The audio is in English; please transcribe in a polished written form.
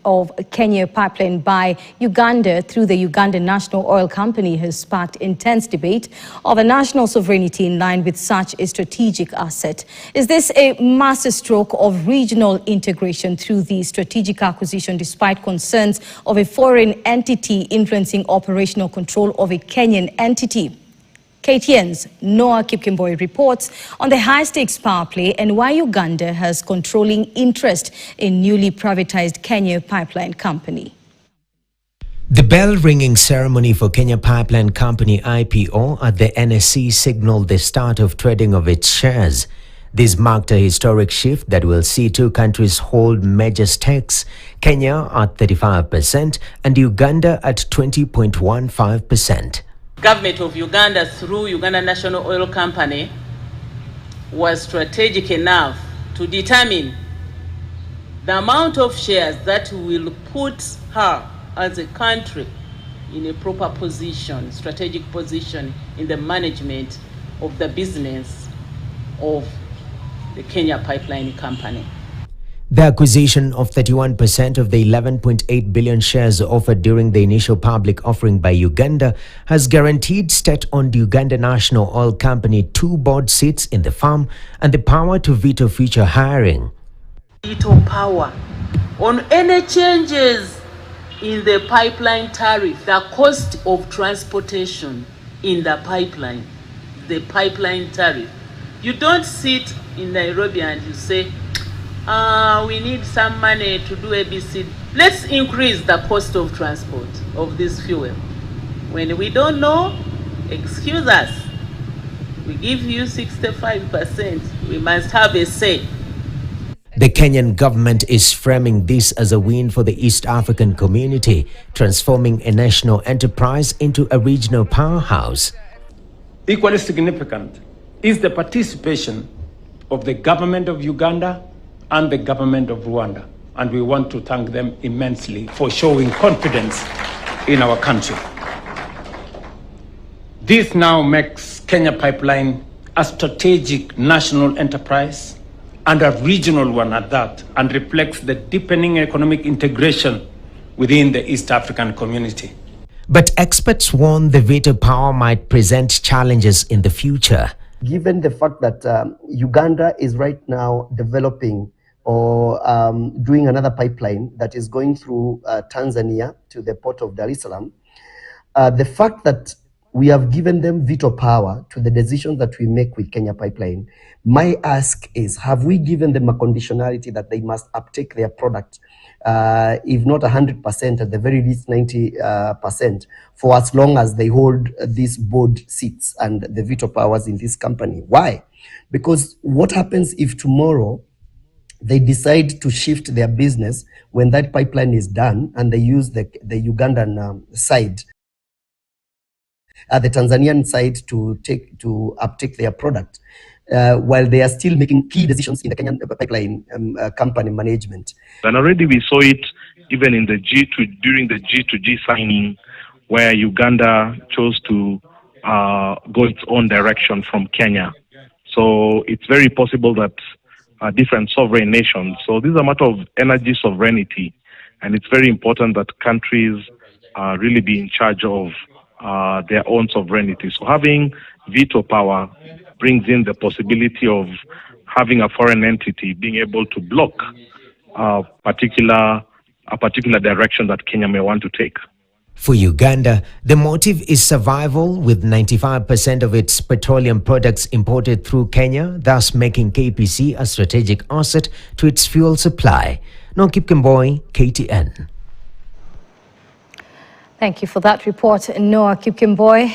of Kenya pipeline by Uganda through the Uganda National Oil Company has sparked intense debate over national sovereignty in line with such a strategic asset. Is this a masterstroke of regional integration through the strategic acquisition despite concerns of a foreign entity influencing operational control of a Kenyan entity? KTN's Noah Kipkemboi reports on the high-stakes power play and why Uganda has controlling interest in newly privatized Kenya Pipeline Company. The bell-ringing ceremony for Kenya Pipeline Company IPO at the NSE signaled the start of trading of its shares. This marked a historic shift that will see two countries hold major stakes, Kenya at 35% and Uganda at 20.15%. Government of Uganda through Uganda National Oil Company was strategic enough to determine the amount of shares that will put her as a country in a proper position, strategic position in the management of the business of the Kenya Pipeline Company. The acquisition of 31% of the 11.8 billion shares offered during the initial public offering by Uganda has guaranteed state-owned Uganda National Oil Company 2 board seats in the firm and the power to veto future hiring. Veto power on any changes in the pipeline tariff, the cost of transportation in the pipeline tariff. You don't sit in Nairobi and you say, we need some money to do ABC. Let's increase the cost of transport of this fuel. When we don't know, excuse us. We give you 65%. We must have a say. The Kenyan government is framing this as a win for the East African community, transforming a national enterprise into a regional powerhouse. Equally significant is the participation of the government of Uganda and the government of Rwanda. And we want to thank them immensely for showing confidence in our country. This now makes Kenya Pipeline a strategic national enterprise and a regional one at that, and reflects the deepening economic integration within the East African community. But experts warn the veto power might present challenges in the future. Given the fact that Uganda is right now developing or doing another pipeline that is going through Tanzania to the port of Dar es Salaam, the fact that we have given them veto power to the decisions that we make with Kenya Pipeline, my ask is, have we given them a conditionality that they must uptake their product, if not 100%, at the very least 90%, for as long as they hold these board seats and the veto powers in this company? Why? Because what happens if tomorrow they decide to shift their business when that pipeline is done and they use the Ugandan side, the Tanzanian side to uptake their product, while they are still making key decisions in the Kenyan pipeline company management. And already we saw it even in the during the G2G signing, where Uganda chose to go its own direction from Kenya. So it's very possible that different sovereign nations. So this is a matter of energy sovereignty, and it's very important that countries really be in charge of their own sovereignty. So having veto power brings in the possibility of having a foreign entity being able to block a particular direction that Kenya may want to take. For Uganda, the motive is survival, with 95% of its petroleum products imported through Kenya, thus making KPC a strategic asset to its fuel supply. Noah Kipkemboi, KTN. Thank you for that report, Noah Kipkemboi.